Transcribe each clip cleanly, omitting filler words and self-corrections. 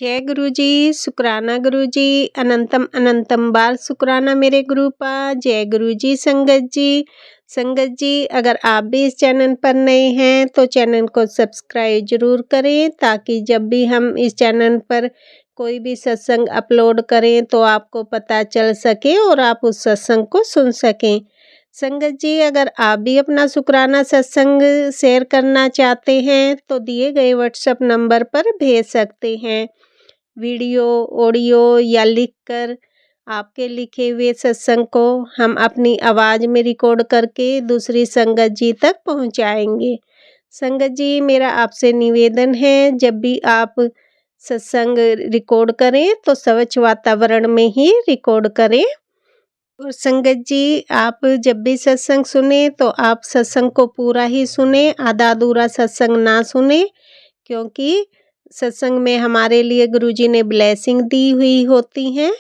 जय गुरु जी, शुक्राना गुरु जी, अनंतम अनंतम बार शुक्राना मेरे गुरुपा। जय गुरु जी संगत जी अगर आप भी इस चैनल पर नए हैं तो चैनल को सब्सक्राइब जरूर करें ताकि जब भी हम इस चैनल पर कोई भी सत्संग अपलोड करें तो आपको पता चल सके और आप उस सत्संग को सुन सकें। संगत जी अगर आप भी अपना शुक्राना सत्संग शेयर करना चाहते हैं तो दिए गए व्हाट्सएप नंबर पर भेज सकते हैं। वीडियो, ऑडियो या लिखकर आपके लिखे हुए सत्संग को हम अपनी आवाज़ में रिकॉर्ड करके दूसरी संगत जी तक पहुंचाएंगे। संगत जी मेरा आपसे निवेदन है जब भी आप सत्संग रिकॉर्ड करें तो स्वच्छ वातावरण में ही रिकॉर्ड करें। और संगत जी आप जब भी सत्संग सुने तो आप सत्संग को पूरा ही सुने, आधा अधूरा सत्संग ना सुने, क्योंकि सत्संग में हमारे लिए गुरुजी ने ब्लेसिंग दी हुई होती हैं।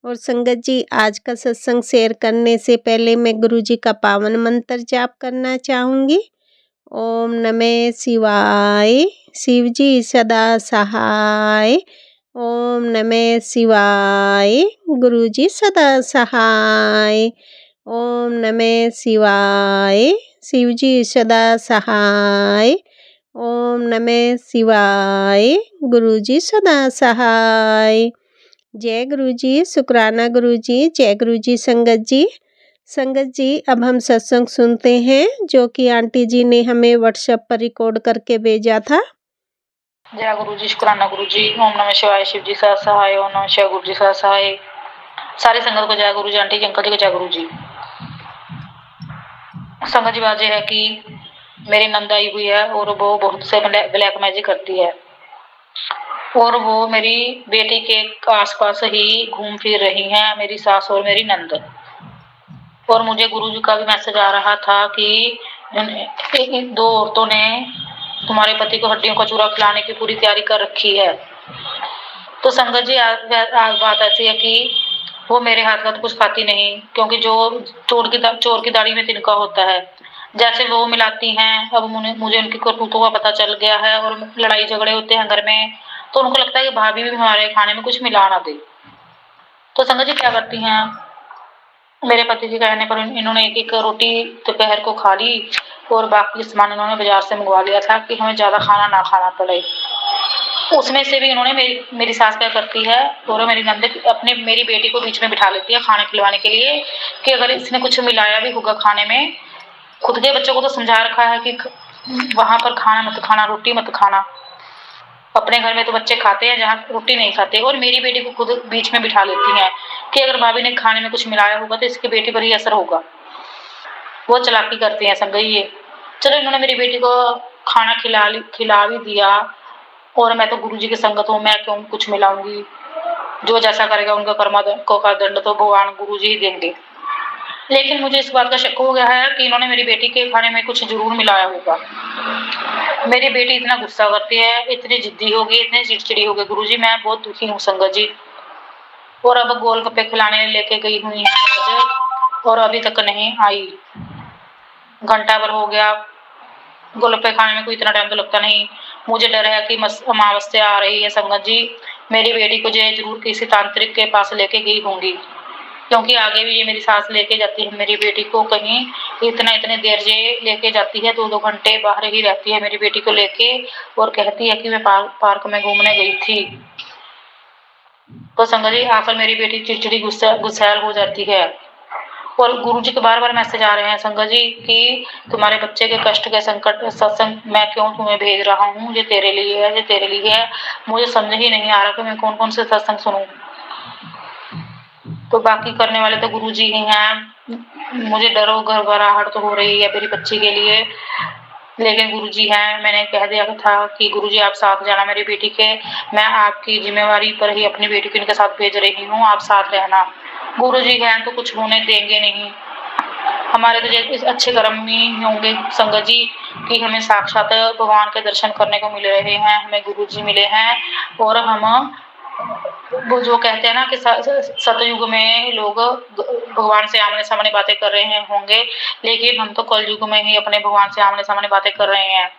और संगत जी आज का सत्संग शेयर करने से पहले मैं गुरुजी का पावन मंत्र जाप करना चाहूँगी। ओम नमः शिवाय, शिव जी सदा सहाय। ओम नमः शिवाय, गुरुजी सदा सहाय। ओम नमः शिवाय, शिव जी सदा सहाय। ओम नमः शिवाय, गुरुजी सदा सहाय। जय गुरुजी, शुक्राना गुरुजी, जय गुरुजी संगत जी अब हम सत्संग सुनते हैं जो कि आंटी जी ने हमें व्हाट्सएप पर रिकॉर्ड करके भेजा था। जय गुरुजी, शुक्राना गुरुजी। ओम नमः शिवाय, शिव जी सदा सहाय। ओम नमः शिवाय, गुरुजी सदा सहाय। सारी संगत को जय गुरुजी, आंटी जी अंकल जी को जय गुरुजी। संगत जी बात यह है कि मेरी नंद आई हुई है और वो बहुत से ब्लैक मैजिक करती है और वो मेरी बेटी के आसपास ही घूम फिर रही हैं, मेरी सास और मेरी नंद। और मुझे गुरुजी का भी मैसेज आ रहा था कि दो औरतों ने तुम्हारे पति को हड्डियों का चूरा खिलाने की पूरी तैयारी कर रखी है। तो संगत जी आज बात ऐसी है कि वो मेरे हाथ का तो कुछ खाती नहीं, क्योंकि जो चोर की दाढ़ी में तिनका होता है, जैसे वो मिलाती हैं। अब मुझे उनकी करतूतों का पता चल गया है और लड़ाई झगड़े होते हैं घर में, तो उनको लगता है कि भाभी भी हमारे खाने में कुछ मिला ना दे। तो संगत जी क्या करती हैं, मेरे पति के कहने पर इन्होंने एक रोटी दोपहर को खा ली और बाकी सामान इन्होंने बाजार से मंगवा लिया था कि हमें ज्यादा खाना ना खाना पड़े। उसमें से भी इन्होंने मेरी सास क्या करती है और मेरी नंद मेरी बेटी को बीच में बिठा लेती है खाना खिलवाने के लिए कि अगर इसने कुछ मिलाया भी होगा खाने में। खुद के बच्चों को तो समझा रखा है कि वहां पर खाना मत खाना, रोटी मत खाना। अपने घर में तो बच्चे खाते हैं जहाँ रोटी नहीं खाते, और मेरी बेटी को खुद बीच में बिठा लेती हैं कि अगर भाभी ने खाने में कुछ मिलाया होगा तो इसकी बेटी पर ही असर होगा। वो चालाकी करती हैं संगत ये। चलो इन्होंने मेरी बेटी को खाना खिला भी दिया, और मैं तो गुरुजी की संगत हूँ, मैं क्यों कुछ मिलाऊंगी। जो जैसा करेगा उनका कर्मा का दंड तो भगवान गुरुजी ही देंगे। लेकिन मुझे इस बात का शक हो गया है कि इन्होंने मेरी बेटी के खाने में कुछ जरूर मिलाया होगा। मेरी बेटी इतना गुस्सा करती है, इतनी जिद्दी हो गई, इतनी चिड़चिड़ी हो गई गुरुजी, मैं बहुत दुखी हूँ संगत जी। और अब गोलगप्पे खिलाने लेके गई हुई है और अभी तक नहीं आई। घंटा भर हो गया, गोलगप्पे खाने में कोई इतना टाइम तो लगता नहीं। मुझे डर है कि अमावस्या आ रही है संगत जी, मेरी बेटी को जरूर किसी तांत्रिक के पास लेके गई होंगी, क्योंकि आगे भी ये मेरी सास लेके जाती है मेरी बेटी को कहीं, इतने देर ये लेके जाती है, 2-2 घंटे बाहर ही रहती है मेरी बेटी को लेके, और कहती है कि मैं पार्क में घूमने गई थी। तो संगत जी आकर मेरी बेटी चिड़चिड़ी गुस्सैल हो जाती है। और गुरुजी के बार-बार मैसेज आ रहे हैं संगत जी कि तुम्हारे बच्चे के कष्ट के संकट सत्संग मैं क्यों तुम्हें भेज रहा हूँ, ये तेरे लिए है, ये तेरे लिए है। मुझे समझ ही नहीं आ रहा कि मैं कौन-कौन से सत्संग सुनूं। तो बाकी करने वाले तो गुरुजी ही हैं। मुझे डरो घबराहट तो हो रही है मेरी बच्ची के लिए, लेकिन गुरुजी हैं। मैंने कह दिया था कि गुरुजी आप साथ जाना मेरी बेटी के, मैं आपकी जिम्मेवारी पर ही अपनी बेटी को इनके साथ भेज रही हूँ, आप साथ रहना। गुरुजी हैं तो कुछ होने देंगे नहीं, हमारे तो इस अच्छे कर्म में होंगे संगत जी कि हमें साक्षात भगवान के दर्शन करने को मिल रहे हैं, हमें गुरुजी मिले हैं। और हम वो जो कहते हैं ना कि सतयुग में लोग भगवान से आमने सामने बातें कर रहे हैं होंगे, लेकिन हम तो कलयुग में ही अपने भगवान से आमने सामने बातें कर रहे हैं।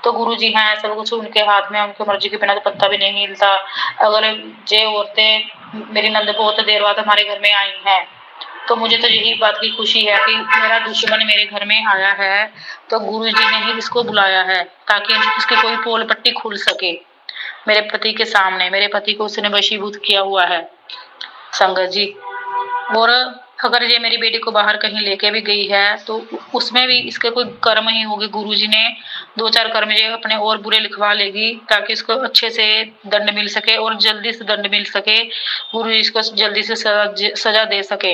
तो गुरुजी हैं, सब कुछ उनके हाथ में, उनकी मर्जी के बिना तो पत्ता भी नहीं हिलता। अगर ये औरतें मेरी नंद बहुत देर बाद हमारे घर में आई हैं, तो मुझे तो यही बात की खुशी है कि मेरा दुश्मन मेरे घर में आया है, तो गुरुजी ने ही इसको बुलाया है ताकि इसकी कोई पोल पट्टी खुल सके। मेरे पति के सामने, मेरे पति को उसने वशीभूत किया हुआ है संगत जी। और अगर ये मेरी बेटी को बाहर कहीं लेके भी गई है तो उसमें भी इसके कोई कर्म ही होगी। गुरुजी ने 2-4 कर्म ये अपने और बुरे लिखवा लेगी ताकि इसको अच्छे से दंड मिल सके और जल्दी से दंड मिल सके, गुरुजी इसको जल्दी से सजा दे सके।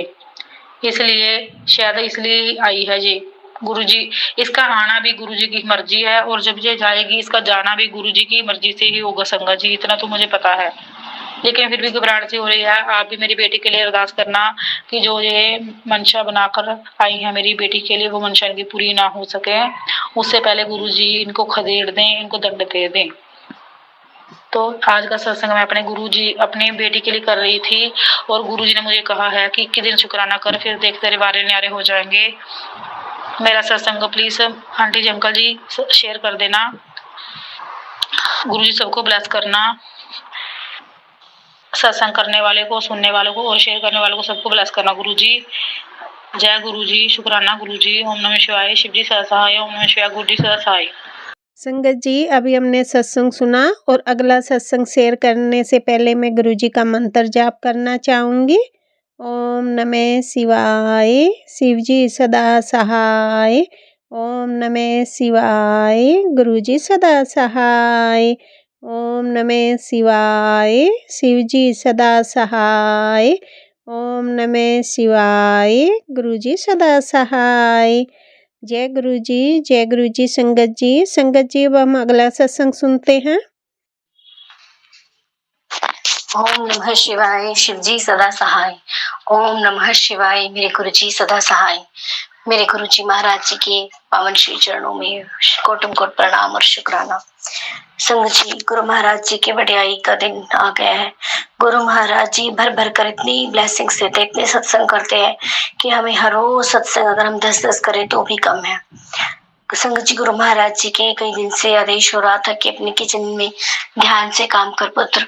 इसलिए शायद इसलिए आई है ये। गुरुजी, इसका आना भी गुरुजी की मर्जी है और जब ये जाएगी इसका जाना भी गुरुजी की मर्जी से ही होगा संगत जी, इतना तो मुझे पता है। लेकिन फिर भी घबराहट सी हो रही है। आप भी मेरी बेटी के लिए अरदास करना कि जो ये मंशा बनाकर आई है मेरी बेटी के लिए, वो मंशा इनकी पूरी ना हो सके, उससे पहले गुरुजी इनको खदेड़ दें, इनको दंड दे दें। तो आज का सत्संग मैं अपनी बेटी के लिए कर रही थी और गुरुजी ने मुझे कहा है कि 21 दिन शुक्राना कर, फिर देख तेरे बारे न्यारे हो जाएंगे। मेरा सत्संग प्लीज आंटी जी, अंकल जी शेयर कर देना। गुरुजी सबको ब्लेस करना, सत्संग करने वाले को, सुनने वालों को और शेयर करने वालों को सबको ब्लेस करना। गुरुजी जय गुरुजी, शुक्राना गुरुजी। ओम नमः शिवाय, शिव जी सदा सहाय। ओम नमः शिवाय, गुरु जी सदा सहाय। संगत जी, अभी हमने सत्संग सुना और अगला सत्संग शेयर करने से पहले मैं गुरुजी का मंत्र जाप करना चाहूँगी। ओम नमः शिवाय, शिव जी सदा सहाय। ओम नमः शिवाय, गुरुजी सदा सहाय। ओम नमः शिवाय, शिव जी सदा सहाय। ओम नमः शिवाय, गुरुजी सदा सहाय। जय गुरुजी संगत जी। संगत जी, अब हम अगला सत्संग सुनते हैं। ओम नमः शिवाय, शिव जी सदा सहाय। ओम नमः शिवाय, मेरे गुरुजी सदा सहाय। मेरे गुरुजी महाराज जी के पावन श्री चरणों में कोटम कोट प्रणाम और शुक्राना। संगत जी, गुरु महाराज जी के वड्याई का दिन आ गया है। गुरु महाराज जी भर भर कर इतनी ब्लेसिंग्स देते, इतने सत्संग करते हैं कि हमें हर रोज सत्संग अगर हम 10-10 करें तो भी कम है। संगत जी, गुरु महाराज जी के कई दिन से आदेश हो रहा था कि अपने किचन में ध्यान से काम कर पुत्र।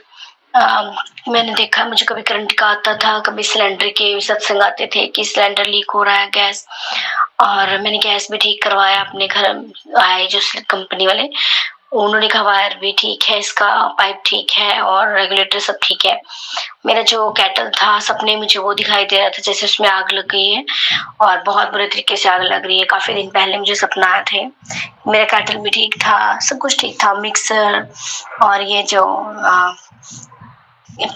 मैंने देखा, मुझे कभी करंट का आता था, कभी सिलेंडर के सत्संग आते थे कि सिलेंडर लीक हो रहा है गैस, और मैंने गैस भी ठीक करवाया। अपने घर आए जो कंपनी वाले, उन्होंने कहा वायर भी ठीक है, इसका पाइप ठीक है और रेगुलेटर सब ठीक है। मेरा जो केटल था, सपने मुझे वो दिखाई दे रहा था जैसे उसमें आग लग गई है और बहुत बुरे तरीके से आग लग रही है। काफी दिन पहले मुझे सपना आए थे। मेरा केटल भी ठीक था, सब कुछ ठीक था, मिक्सर और ये जो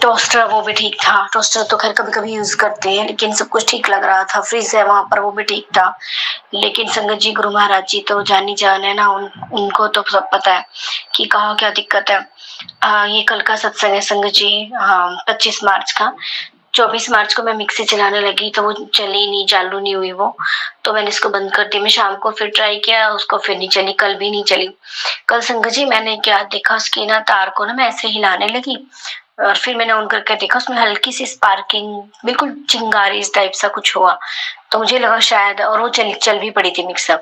टोस्टर वो भी ठीक था। टोस्टर तो खैर कभी कभी यूज करते हैं, लेकिन सब कुछ ठीक लग रहा था। फ्रिज है वहां पर, वो भी ठीक था। लेकिन संगत जी, गुरु महाराज जी तो जानी जान है ना, उनको तो सब पता है कि कहाँ क्या दिक्कत है। ये कल का सत्संग है संगत जी, 25 मार्च का। 24 मार्च को मैं मिक्सी चलाने लगी तो वो चली नहीं, चालू नहीं हुई वो, तो मैंने इसको बंद कर दी। मैं शाम को फिर ट्राई किया, उसको फिर नहीं चली, कल भी नहीं चली। कल संगत जी मैंने क्या देखा, उसकी ना तार को ना मैं ऐसे हिलाने लगी और फिर मैंने ऑन करके देखा, उसमें हल्की सी स्पार्किंग, बिल्कुल चिंगारी इस टाइप सा कुछ हुआ। तो मुझे लगा शायद, और वो चल भी पड़ी थी मिक्सर,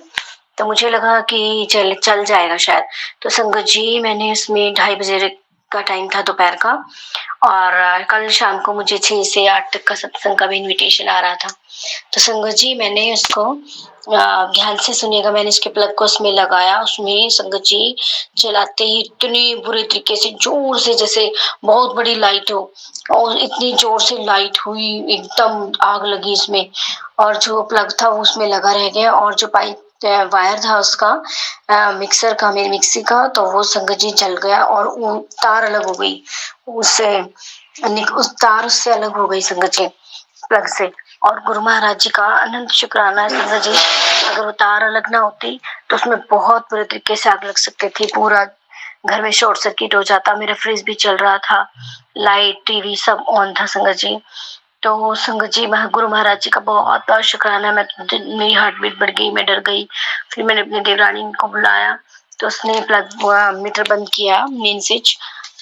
तो मुझे लगा कि चल जाएगा शायद। तो संगत जी, मैंने उसमें 2:30 बजे का टाइम था दोपहर का, और कल शाम को मुझे 6 से 8 तक का सत्संग का भी इन्विटेशन आ रहा था। तो संगत जी, मैंने उसको ध्यान से सुनिएगा, मैंने इसके प्लग को उसमें लगाया। उसमें संगत जी चलाते ही इतनी बुरे तरीके से जोर से, जैसे बहुत बड़ी लाइट हो, और इतनी जोर से लाइट हुई, एकदम आग लगी इसमें, और जो प्लग था वो उसमें लगा रह गया, और जो पाइप वायर था उसका मिक्सर का, मेरी मिक्सी का, तो वो संगत जी जल गया और वो तार अलग हो गई, उस तार उससे अलग हो गई संगत जी, प्लग से। और गुरु महाराज जी का अनंत शुक्राना है संगत जी, अगर वो तार अलग ना होती तो उसमें बहुत बुरे तरीके से आग लग सकती थी, पूरा घर में शॉर्ट सर्किट हो जाता। मेरा फ्रिज भी चल रहा था, लाइट टीवी सब ऑन था संगत जी। तो संगत जी, गुरु महाराज जी का बहुत बहुत शुक्राना। मेरी हार्ट बीट बढ़ गई, मैं डर गई। फिर मैंने अपनी देवरानी को बुलाया, तो उसने प्लग मीटर बंद किया, मेन स्विच।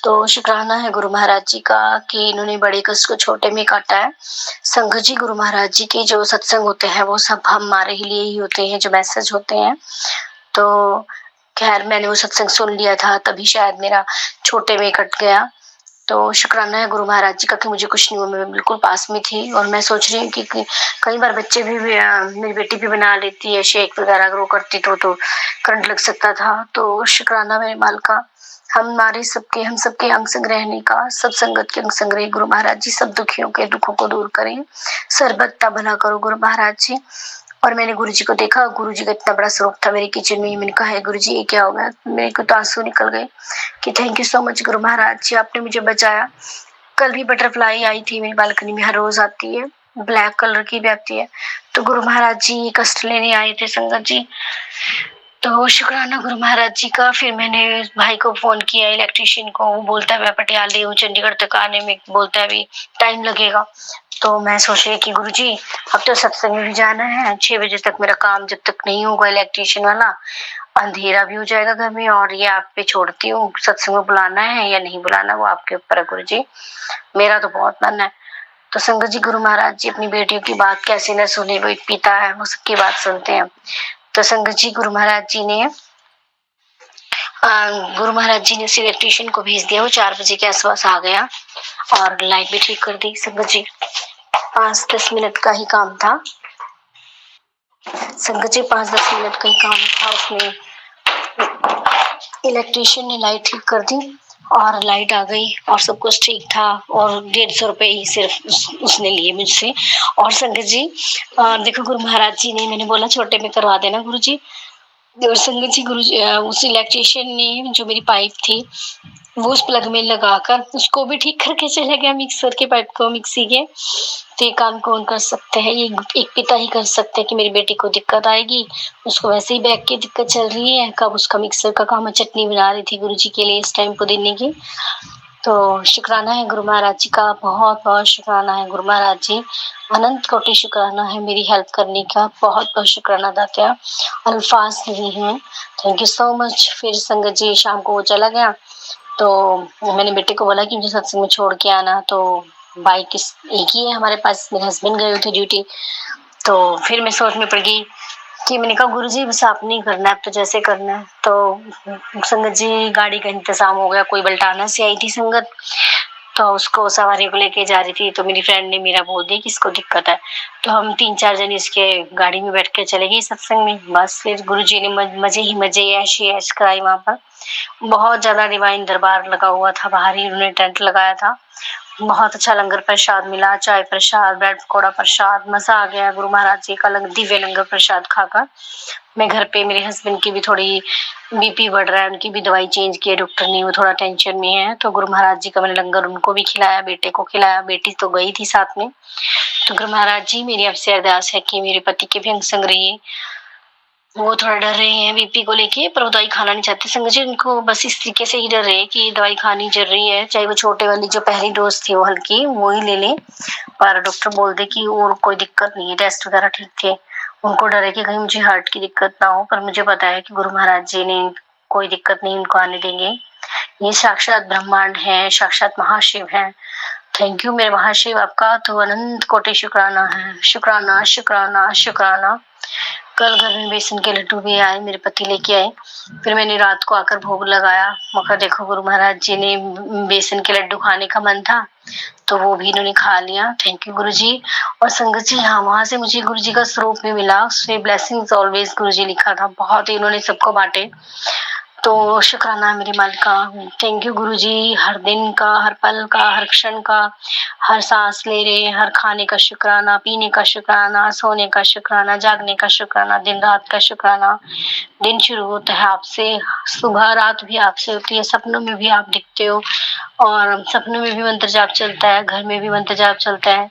तो शुक्राना है गुरु महाराज जी का कि इन्होंने बड़े कष्ट को छोटे में काटा है। संगत जी, गुरु महाराज जी के जो सत्संग होते हैं वो सब हमारे लिए ही होते हैं, जो मैसेज होते हैं। तो खैर मैंने वो सत्संग सुन लिया था, तभी शायद मेरा छोटे में कट गया। तो शुक्राना है गुरु महाराज जी का कि मुझे कुछ नहीं हुआ, मैं बिल्कुल पास में थी। और मैं सोच रही हूँ कि कई बार बच्चे भी मेरी बेटी भी बना लेती है शेक वगैरह, अगर वो करती तो करंट लग सकता था। तो शुक्राना मेरे माल का, हम सबके अंग संग रहने का, सब संगत के अंग संग रहे गुरु महाराज जी, सब दुखियों के दुखों को दूर करें, सर्वथा भला करो गुरु महाराज जी। और मैंने गुरुजी को देखा, गुरुजी का इतना बड़ा स्वरूप था मेरे किचन में। मैंने कहा है गुरुजी ये क्या हो गया, मेरे को तो आंसू निकल गए कि थैंक यू सो मच गुरु महाराज जी, आपने मुझे बचाया। कल भी बटरफ्लाई आई थी मेरी बालकनी में, हर रोज आती है, ब्लैक कलर की भी आती है। तो गुरु महाराज जी कष्ट लेने आए थे संगत जी, तो शुक्राना गुरु महाराज जी का। फिर मैंने भाई को फोन किया, इलेक्ट्रिशियन को, वो बोलता है मैं पटियाले हूँ, चंडीगढ़ तक आने में बोलता है अभी टाइम लगेगा। तो मैं सोच रही कि गुरुजी अब तो सत्संग में भी जाना है, 6 बजे तक मेरा काम जब तक नहीं होगा इलेक्ट्रिशियन वाला, अंधेरा भी हो जाएगा घर में, और ये आप पे छोड़ती हूँ, सत्संग में बुलाना है या नहीं बुलाना वो आपके ऊपर है गुरुजी, मेरा तो बहुत मन है। तो संगत जी गुरु महाराज जी अपनी बेटियों की बात कैसे न सुने, वो एक पिता है, वो सबकी बात सुनते हैं। तो संगत जी गुरु महाराज जी ने उस इलेक्ट्रिशियन को भेज दिया, वो 4 बजे के आसपास आ गया और लाइट भी ठीक कर दी। संगत जी 5-10 मिनट का ही काम था, संगत जी 5-10 मिनट का ही काम था, उसमें इलेक्ट्रिशियन ने लाइट ठीक कर दी और लाइट आ गई और सब कुछ ठीक था। और 150 रुपए ही सिर्फ उसने लिए मुझसे। और संगत जी देखो गुरु महाराज जी ने, मैंने बोला छोटे में करवा देना गुरु जी, और संगत जी उस इलेक्ट्रिशियन ने जो मेरी पाइप थी वो उस प्लग में लगाकर उसको भी ठीक करके चला गया, मिक्सर के पाइप को, मिक्सी के। तो ये काम कौन कर सकते हैं, ये एक पिता ही कर सकते हैं कि मेरी बेटी को दिक्कत आएगी, उसको वैसे ही बैग की दिक्कत चल रही है, कब उसका मिक्सर का काम, चटनी बना रही थी गुरुजी के लिए इस टाइम पुदीने की। तो शुक्राना है गुरु महाराज जी का, बहुत बहुत शुक्राना है गुरु महाराज जी, अनंत कोटि शुक्राना है मेरी हेल्प करने का, बहुत बहुत शुक्राना अदा किया, अल्फाज नहीं है, थैंक यू सो मच। फिर संगत जी शाम को वो चला गया, तो मैंने बेटे को बोला कि मुझे सत्संग में छोड़ के आना, तो बाइक एक ही है हमारे पास, मेरे हस्बैंड गए हुए थे ड्यूटी। तो फिर मैं सोच में पड़ गई कि मैंने कहा गुरुजी बस आप नहीं करना है, अब तो जैसे करना है। तो संगत जी गाड़ी का इंतजाम हो गया, कोई बल्टाना से आई थी संगत, तो उसको सवारी को लेके जा रही थी, तो मेरी फ्रेंड ने मेरा बोल दिया कि इसको दिक्कत है, तो हम 3-4 जने इसके गाड़ी में बैठ के चले गए सत्संग में। बस फिर गुरुजी ने मजे ही मजे, ऐश कराई वहां पर। बहुत ज्यादा डिवाइन दरबार लगा हुआ था, बाहर ही उन्होंने टेंट लगाया था, बहुत अच्छा लंगर प्रसाद मिला, चाय प्रसाद, ब्रेड पकौड़ा प्रसाद, मजा आ गया गुरु महाराज जी का दिव्य लंगर प्रसाद खाकर। मैं घर पे, मेरे हस्बैंड की भी थोड़ी बीपी बढ़ रहा है, उनकी भी दवाई चेंज की है डॉक्टर ने, वो थोड़ा टेंशन में है, तो गुरु महाराज जी का मैंने लंगर उनको भी खिलाया, बेटे को खिलाया, बेटी तो गई थी साथ में। तो गुरु महाराज जी मेरी आपसे अरदास है कि मेरे पति के भी अंग संग रहिए, वो थोड़ा डर रहे हैं बीपी को लेके, पर वो दवाई खाना नहीं चाहते संगत जी, उनको बस इस तरीके से ही डर रहे हैं कि दवाई खानी जरूरी है, चाहे वो छोटे वाली जो पहली डोज थी वो हल्की वो ही ले लें, पर डॉक्टर बोल दे कि और कोई दिक्कत नहीं है, टेस्ट वगैरह ठीक थे। उनको डर है कि कहीं मुझे हार्ट की दिक्कत ना हो, पर मुझे पता है कि गुरु महाराज जी ने कोई दिक्कत नहीं उनको आने देंगे, ये साक्षात ब्रह्मांड है, साक्षात महाशिव है। थैंक यू मेरे महाशिव आपका तो अनंत कोटि शुक्राना है, शुक्राना शुक्राना शुक्राना। कल घर में बेसन के लड्डू भी आए, मेरे पति लेके आए, फिर मैंने रात को आकर भोग लगाया, मौका देखो गुरु महाराज जी ने बेसन के लड्डू खाने का मन था तो वो भी इन्होंने खा लिया, थैंक यू गुरुजी। और संगत जी हाँ, वहां से मुझे गुरुजी का स्वरूप भी मिला, उसमें ब्लेसिंग्स ऑलवेज गुरुजी लिखा था, बहुत ही इन्होंने सबको बांटे, तो शुक्राना है मेरे मालिक का, थैंक यू गुरुजी, हर दिन का, हर पल का, हर क्षण का, हर सांस ले रहे, हर खाने का शुक्राना, पीने का शुक्राना, सोने का शुक्राना, जागने का शुक्राना, दिन रात का शुक्राना। दिन शुरू होता है आपसे, सुबह रात भी आपसे होती है, सपनों में भी आप दिखते हो, और सपनों में भी मंत्र जाप चलता है, घर में भी मंत्र जाप चलता है।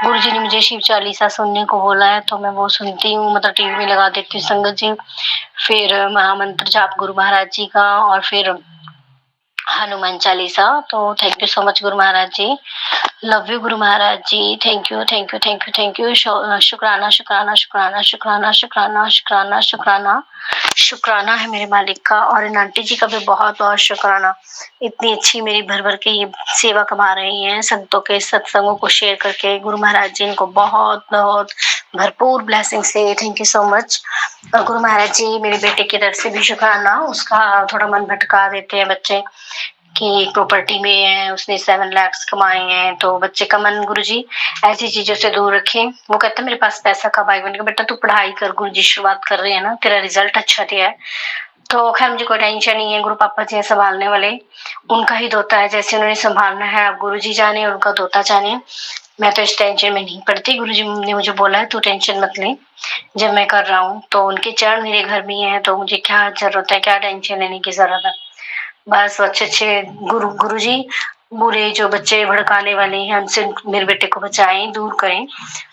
गुरुजी ने मुझे शिव चालीसा सुनने को बोला है तो मैं वो सुनती हूँ, मतलब टीवी में लगा देती हूँ संगत जी। फिर महामंत्र जाप गुरु महाराज जी का, और फिर हनुमान चालीसा। तो thank you so much Guru Maharaj ji, love you Guru Maharaj ji, thank you thank you thank you thank you. शुक्राना शुक्राना शुक्राना शुक्राना शुक्राना शुक्राना शुक्राना शुक्राना है मेरे मालिक का, और इन आंटी जी का भी बहुत बहुत शुक्राना, इतनी अच्छी मेरी भर भर के ये सेवा कमा रही हैं, संतों के सत्संगों को शेयर करके। गुरु महाराज जी इनको बहुत बहुत भरपूर ब्लेसिंग से। Thank you so much. और गुरु महाराज जी मेरे बेटे की तरफ से भी शुक्राना। उसका थोड़ा मन भटका देते हैं बच्चे कि प्रॉपर्टी में है, उसने 7 लाख कमाए हैं, तो बच्चे का मन गुरुजी ऐसी चीजों से दूर रखें। वो कहता है मेरे पास पैसा कब आएगा। मैंने कहा बेटा तू पढ़ाई कर, गुरुजी शुरुआत कर रहे हैं ना, तेरा रिजल्ट अच्छा दिया है तो खैर मुझे कोई टेंशन नहीं है। गुरु पापा जी हैं संभालने वाले, उनका ही दोता है, जैसे उन्होंने संभालना है अब गुरुजी जाने और उनका दोता जाने। मैं तो इस टेंशन में नहीं पड़ती। गुरुजी ने मुझे बोला है तू टेंशन मत ले, जब मैं कर रहा हूँ तो उनके चरण मेरे घर में है, तो मुझे क्या जरूरत है, क्या टेंशन लेने की जरूरत है। बस अच्छे गुरुजी बुरे जो बच्चे भड़काने वाले हैं उनसे मेरे बेटे को बचाएं, दूर करें,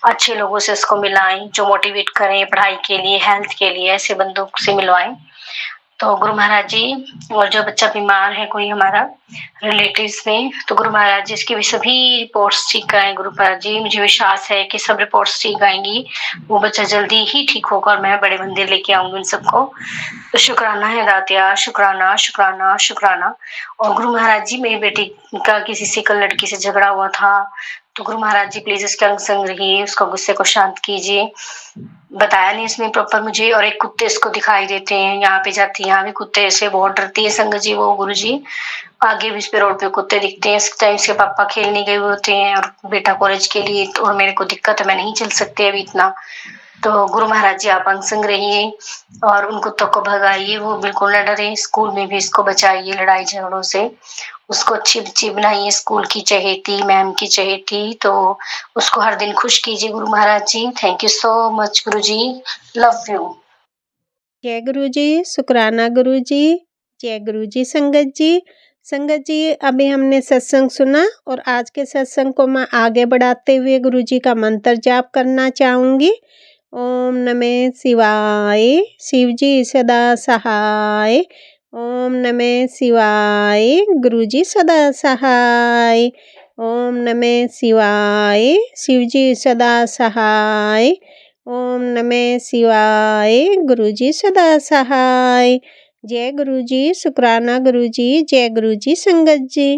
अच्छे लोगों से उसको मिलाएं जो मोटिवेट करें पढ़ाई के लिए, हेल्थ के लिए, ऐसे बंदों से मिलवाएं। तो गुरु महाराज जी, और जो बच्चा बीमार है कोई हमारा रिलेटिव्स में, तो गुरु महाराज जी इसकी भी सभी रिपोर्ट्स ठीक कराएं। गुरु महाराज जी मुझे विश्वास है कि सब रिपोर्ट्स ठीक आएंगी, वो बच्चा जल्दी ही ठीक होगा और मैं बड़े मंदिर लेके आऊंगी उन सबको। तो शुक्राना है दातिया, शुक्राना शुक्राना शुक्राना। और गुरु महाराज जी मेरी बेटी का किसी से कल लड़की से झगड़ा हुआ था, तो गुरु महाराज जी प्लीज उसके अंग संग रहिए, उसका गुस्से को शांत कीजिए। बताया नहीं इसमें प्रॉपर मुझे। और एक कुत्ते इसको दिखाई देते हैं, यहाँ पे जाती है, यहाँ भी कुत्ते ऐसे बहुत डरती है संगत जी वो गुरु जी। आगे भी इस पे रोड पे कुत्ते दिखते हैं। इस टाइम से पापा खेलने गए हुए होते हैं और बेटा कॉलेज के लिए, और मेरे को दिक्कत है, मैं नहीं चल सकती अभी इतना। तो गुरु महाराज जी आप अंग संग रहिए और उन कुत्तों को भगाइए, वो बिल्कुल न डरे। स्कूल में भी इसको बचाइए लड़ाई झगड़ों से, उसको अच्छी बच्ची बनाइए, स्कूल की चहेती, मैम की चहेती, तो उसको हर दिन खुश कीजिए गुरु Maharaj ji. Thank you so much Guru ji, love you. जय गुरु जी, शुक्राना गुरु जी, जय गुरु जी। संगत जी, संगत जी अभी हमने सत्संग सुना और आज के सत्संग को मैं आगे बढ़ाते हुए गुरु जी का मंत्र जाप करना चाहूँगी। ओम नमः शिवाय, शिव जी सदा सहाय। ओम नमः शिवाय, गुरु जी सदा सहाय। ओम नमः शिवाय, शिव जी सदा सहाय। ओम नमः शिवाय, गुरु जी सदा सहाय। जय गुरु जी, शुक्राना गुरु जी, जय गुरु जी। संगत जी।